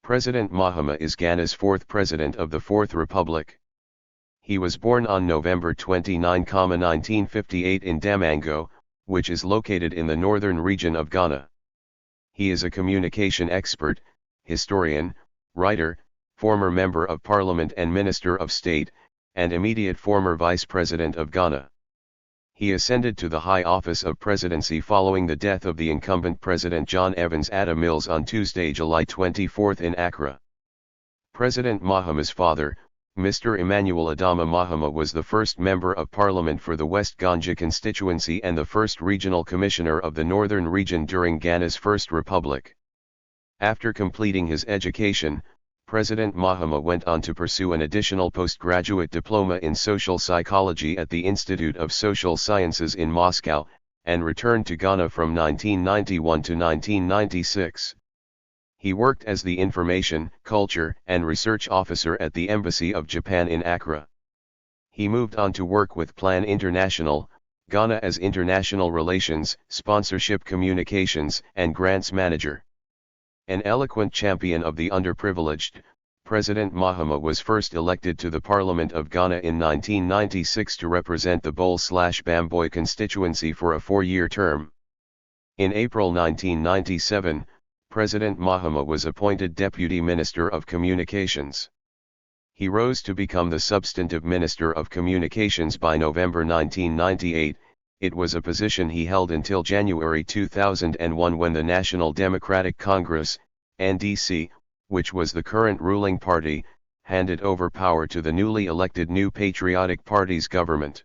President Mahama is Ghana's fourth president of the Fourth Republic. He was born on November 29, 1958 in Damango, which is located in the northern region of Ghana. He is a communication expert, historian, writer, former member of parliament and minister of state, and immediate former vice president of Ghana. He ascended to the high office of presidency following the death of the incumbent President John Evans Atta Mills on Tuesday, July 24 in Accra. President Mahama's father, Mr. Emmanuel Adama Mahama, was the first member of parliament for the West Gonja constituency and the first regional commissioner of the northern region during Ghana's First Republic. After completing his education, President Mahama went on to pursue an additional postgraduate diploma in social psychology at the Institute of Social Sciences in Moscow, and returned to Ghana from 1991 to 1996. He worked as the Information, Culture, and Research Officer at the Embassy of Japan in Accra. He moved on to work with Plan International, Ghana as International Relations, Sponsorship Communications, and Grants Manager. An eloquent champion of the underprivileged, President Mahama was first elected to the Parliament of Ghana in 1996 to represent the Bole/Bamboi Constituency for a 4-year term. In April 1997, President Mahama was appointed Deputy Minister of Communications. He rose to become the substantive Minister of Communications by November 1998. It was a position he held until January 2001 when the National Democratic Congress, NDC, which was the current ruling party, handed over power to the newly elected New Patriotic Party's government.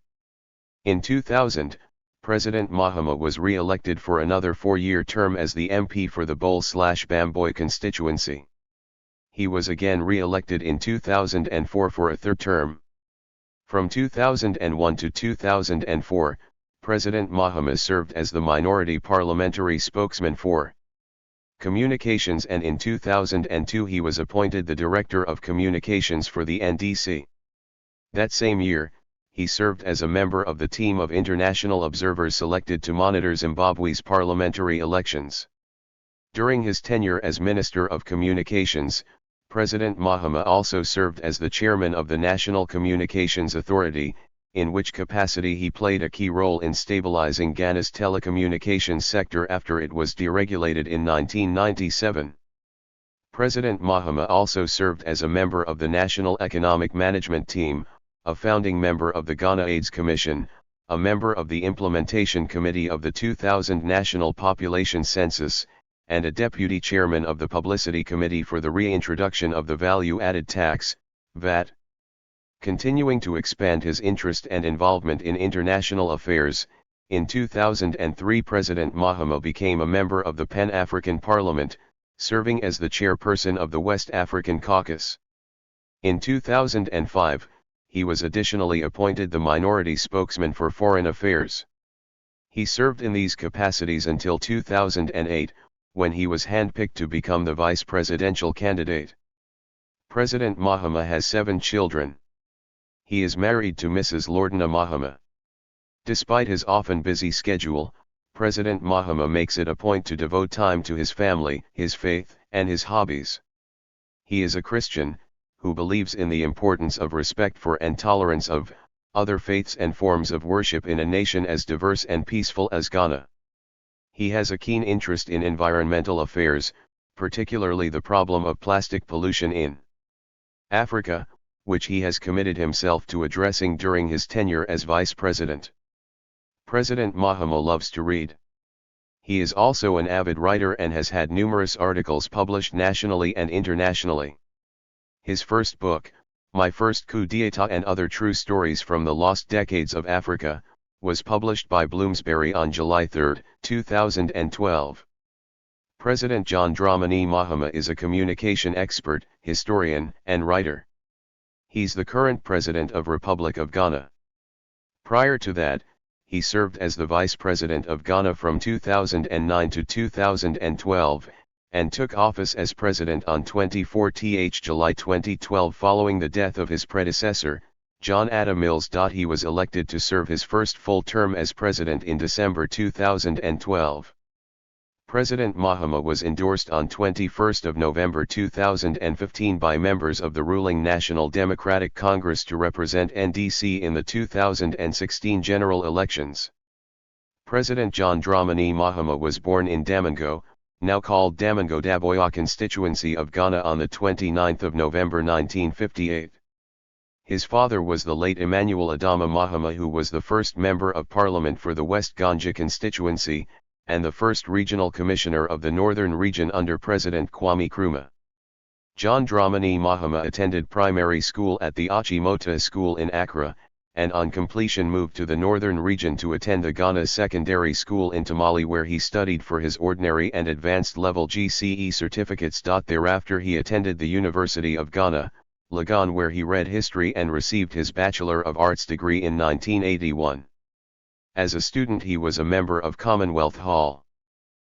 In 2000, President Mahama was re-elected for another 4-year term as the MP for the Bole/Bamboi constituency. He was again re-elected in 2004 for a third term. From 2001 to 2004, President Mahama served as the minority parliamentary spokesman for Communications, and in 2002 he was appointed the Director of Communications for the NDC. That same year, he served as a member of the team of international observers selected to monitor Zimbabwe's parliamentary elections. During his tenure as Minister of Communications, President Mahama also served as the chairman of the National Communications Authority, in which capacity he played a key role in stabilizing Ghana's telecommunications sector after it was deregulated in 1997. President Mahama also served as a member of the National Economic Management Team, a founding member of the Ghana AIDS Commission, a member of the Implementation Committee of the 2000 National Population Census, and a deputy chairman of the Publicity Committee for the reintroduction of the Value-Added Tax, VAT. Continuing to expand his interest and involvement in international affairs, in 2003 President Mahama became a member of the Pan-African Parliament, serving as the chairperson of the West African Caucus. In 2005, he was additionally appointed the minority spokesman for foreign affairs. He served in these capacities until 2008, when he was handpicked to become the vice presidential candidate. President Mahama has 7 children. He is married to Mrs. Lordana Mahama. Despite his often busy schedule, President Mahama makes it a point to devote time to his family, his faith, and his hobbies. He is a Christian, who believes in the importance of respect for and tolerance of other faiths and forms of worship in a nation as diverse and peaceful as Ghana. He has a keen interest in environmental affairs, particularly the problem of plastic pollution in Africa, which he has committed himself to addressing during his tenure as vice president. President Mahama loves to read. He is also an avid writer and has had numerous articles published nationally and internationally. His first book, My First Coup d'État and Other True Stories from the Lost Decades of Africa, was published by Bloomsbury on July 3, 2012. President John Dramani Mahama is a communication expert, historian, and writer. He's the current President of Republic of Ghana. Prior to that, he served as the Vice President of Ghana from 2009 to 2012, and took office as President on 24th July 2012 following the death of his predecessor, John Atta Mills. He was elected to serve his first full term as President in December 2012. President Mahama was endorsed on 21 November 2015 by members of the ruling National Democratic Congress to represent NDC in the 2016 general elections. President John Dramani Mahama was born in Damango, now called Damango Bamboi Constituency of Ghana, on 29 November 1958. His father was the late Emmanuel Adama Mahama, who was the first Member of Parliament for the West Gonja constituency, and the first Regional Commissioner of the Northern Region under President Kwame Nkrumah. John Dramani Mahama attended primary school at the Achimota School in Accra, and on completion moved to the Northern Region to attend the Ghana Secondary School in Tamale, where he studied for his ordinary and advanced level GCE certificates. Thereafter he attended the University of Ghana, Legon, where he read history and received his Bachelor of Arts degree in 1981. As a student he was a member of Commonwealth Hall.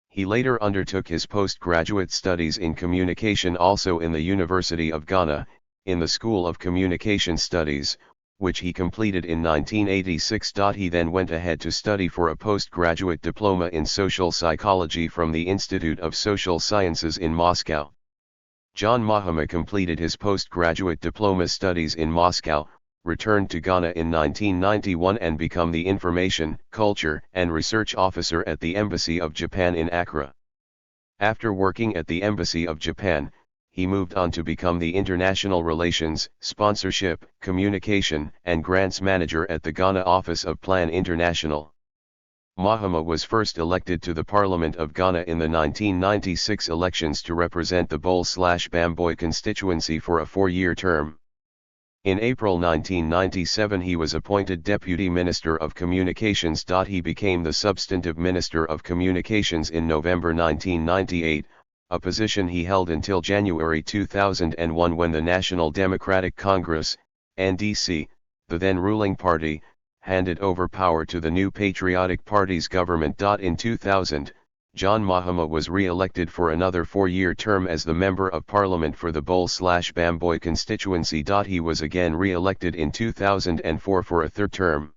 He later undertook his postgraduate studies in communication also in the University of Ghana, in the School of Communication Studies, which he completed in 1986. He then went ahead to study for a postgraduate diploma in social psychology from the Institute of Social Sciences in Moscow. John Mahama completed his postgraduate diploma studies in Moscow, returned to Ghana in 1991 and became the Information, Culture, and Research Officer at the Embassy of Japan in Accra. After working at the Embassy of Japan, he moved on to become the International Relations, Sponsorship, Communication, and Grants Manager at the Ghana Office of Plan International. Mahama was first elected to the Parliament of Ghana in the 1996 elections to represent the Bole/Bamboi constituency for a 4-year term. In April 1997 he was appointed Deputy Minister of Communications. He became the Substantive Minister of Communications in November 1998, a position he held until January 2001 when the National Democratic Congress, NDC, the then ruling party, handed over power to the new Patriotic Party's government. In 2000, John Mahama was re-elected for another 4-year term as the Member of Parliament for the Bole/Bamboi constituency. He was again re-elected in 2004 for a third term.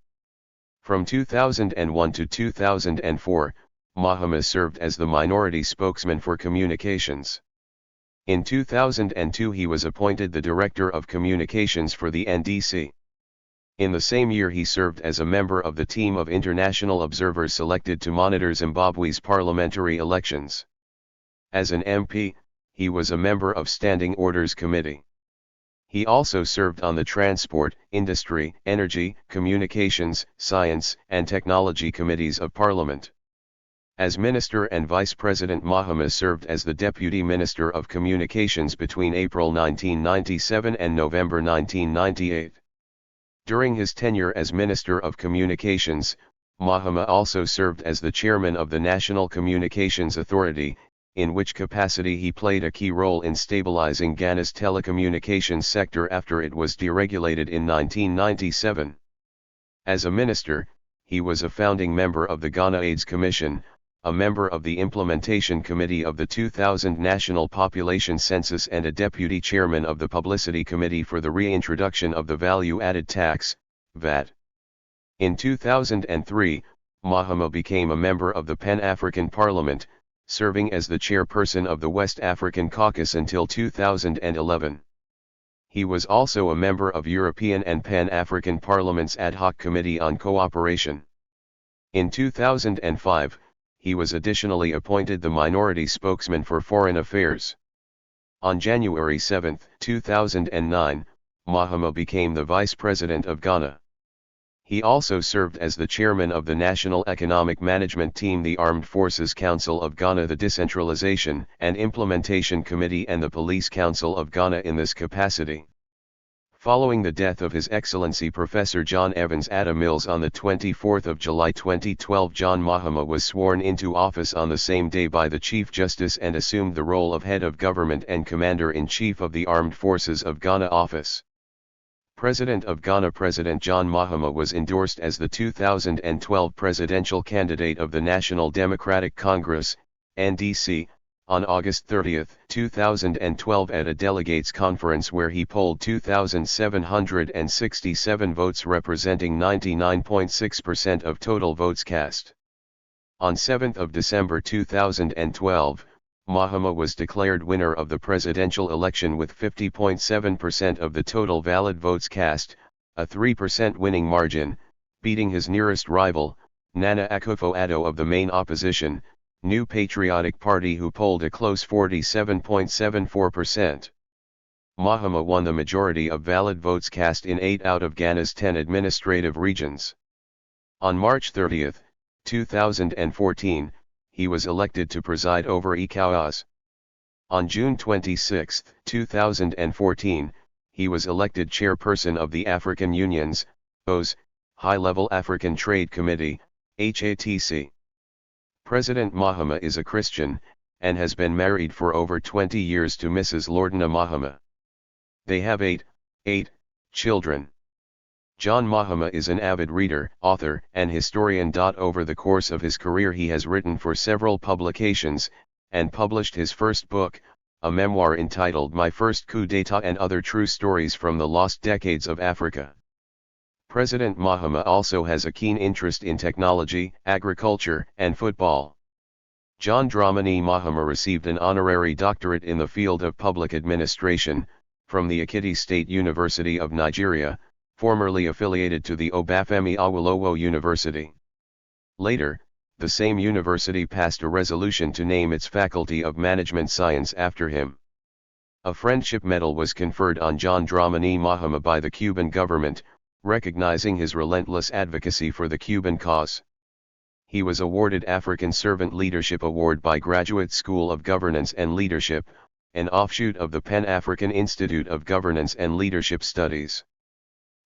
From 2001 to 2004, Mahama served as the minority spokesman for communications. In 2002 he was appointed the Director of Communications for the NDC. In the same year he served as a member of the team of international observers selected to monitor Zimbabwe's parliamentary elections. As an MP, he was a member of Standing Orders Committee. He also served on the Transport, Industry, Energy, Communications, Science, and Technology Committees of Parliament. As Minister and Vice President, Mahama served as the Deputy Minister of Communications between April 1997 and November 1998. During his tenure as Minister of Communications, Mahama also served as the Chairman of the National Communications Authority, in which capacity he played a key role in stabilizing Ghana's telecommunications sector after it was deregulated in 1997. As a minister, he was a founding member of the Ghana AIDS Commission, a member of the Implementation Committee of the 2000 National Population Census, and a deputy chairman of the Publicity Committee for the reintroduction of the Value-Added Tax, VAT. In 2003, Mahama became a member of the Pan-African Parliament, serving as the chairperson of the West African Caucus until 2011. He was also a member of European and Pan-African Parliament's Ad Hoc Committee on Cooperation. In 2005, he was additionally appointed the minority spokesman for foreign affairs. On January 7, 2009, Mahama became the Vice President of Ghana. He also served as the chairman of the National Economic Management Team, the Armed Forces Council of Ghana, the Decentralization and Implementation Committee, and the Police Council of Ghana in this capacity. Following the death of His Excellency Professor John Evans Atta Mills on 24 July 2012, John Mahama was sworn into office on the same day by the Chief Justice and assumed the role of Head of Government and Commander-in-Chief of the Armed Forces of Ghana Office. President of Ghana. President John Mahama was endorsed as the 2012 presidential candidate of the National Democratic Congress, NDC, on August 30, 2012 at a delegates conference where he polled 2,767 votes representing 99.6% of total votes cast. On 7 December 2012, Mahama was declared winner of the presidential election with 50.7% of the total valid votes cast, a 3% winning margin, beating his nearest rival, Nana Akufo-Addo of the main opposition, New Patriotic Party, who polled a close 47.74%. Mahama won the majority of valid votes cast in 8 out of Ghana's 10 administrative regions. On March 30, 2014, he was elected to preside over ECOWAS. On June 26, 2014, he was elected chairperson of the African Union's High-Level African Trade Committee, HATC. President Mahama is a Christian, and has been married for over 20 years to Mrs. Lordina Mahama. They have eight children. John Mahama is an avid reader, author, and historian. Over the course of his career he has written for several publications, and published his first book, a memoir entitled My First Coup d'Etat and Other True Stories from the Lost Decades of Africa. President Mahama also has a keen interest in technology, agriculture, and football. John Dramani Mahama received an honorary doctorate in the field of public administration, from the Ekiti State University of Nigeria, formerly affiliated to the Obafemi Awolowo University. Later, the same university passed a resolution to name its Faculty of Management Science after him. A Friendship Medal was conferred on John Dramani Mahama by the Cuban government, recognizing his relentless advocacy for the Cuban cause. He was awarded African Servant Leadership Award by Graduate School of Governance and Leadership, an offshoot of the Pan-African Institute of Governance and Leadership Studies.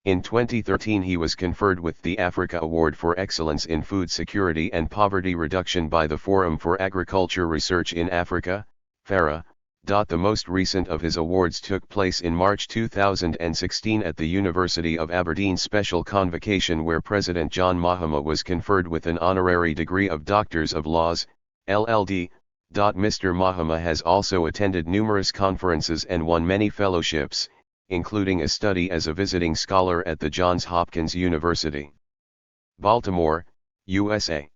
In 2013 he was conferred with the Africa Award for Excellence in Food Security and Poverty Reduction by the Forum for Agriculture Research in Africa, FARA. The most recent of his awards took place in March 2016 at the University of Aberdeen Special Convocation, where President John Mahama was conferred with an honorary degree of Doctors of Laws, LLD. Mr. Mahama has also attended numerous conferences and won many fellowships, including a study as a visiting scholar at the Johns Hopkins University, Baltimore, USA.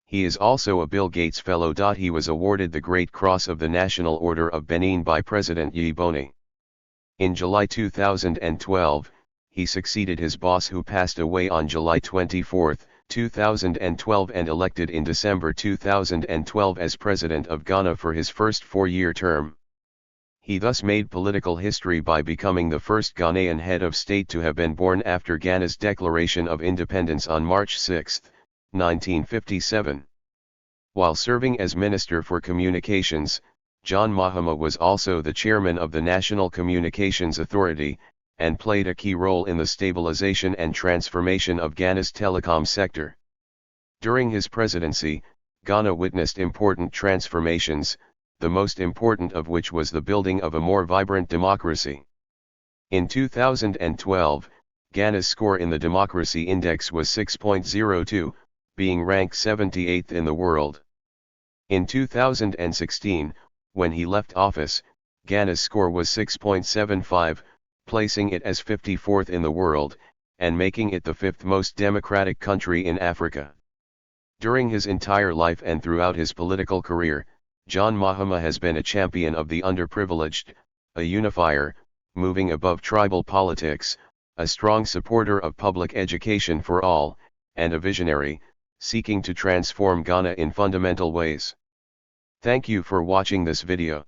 He is also a Bill Gates Fellow. He was awarded the Great Cross of the National Order of Benin by President Yiboni. In July 2012, he succeeded his boss, who passed away on July 24, 2012, and elected in December 2012 as President of Ghana for his first 4-year term. He thus made political history by becoming the first Ghanaian head of state to have been born after Ghana's declaration of independence on March 6, 1957. While serving as Minister for Communications, John Mahama was also the chairman of the National Communications Authority, and played a key role in the stabilization and transformation of Ghana's telecom sector. During his presidency, Ghana witnessed important transformations, the most important of which was the building of a more vibrant democracy. In 2012, Ghana's score in the Democracy Index was 6.02, being ranked 78th in the world. In 2016, when he left office, Ghana's score was 6.75, placing it as 54th in the world, and making it the 5th most democratic country in Africa. During his entire life and throughout his political career, John Mahama has been a champion of the underprivileged, a unifier, moving above tribal politics, a strong supporter of public education for all, and a visionary, seeking to transform Ghana in fundamental ways. Thank you for watching this video.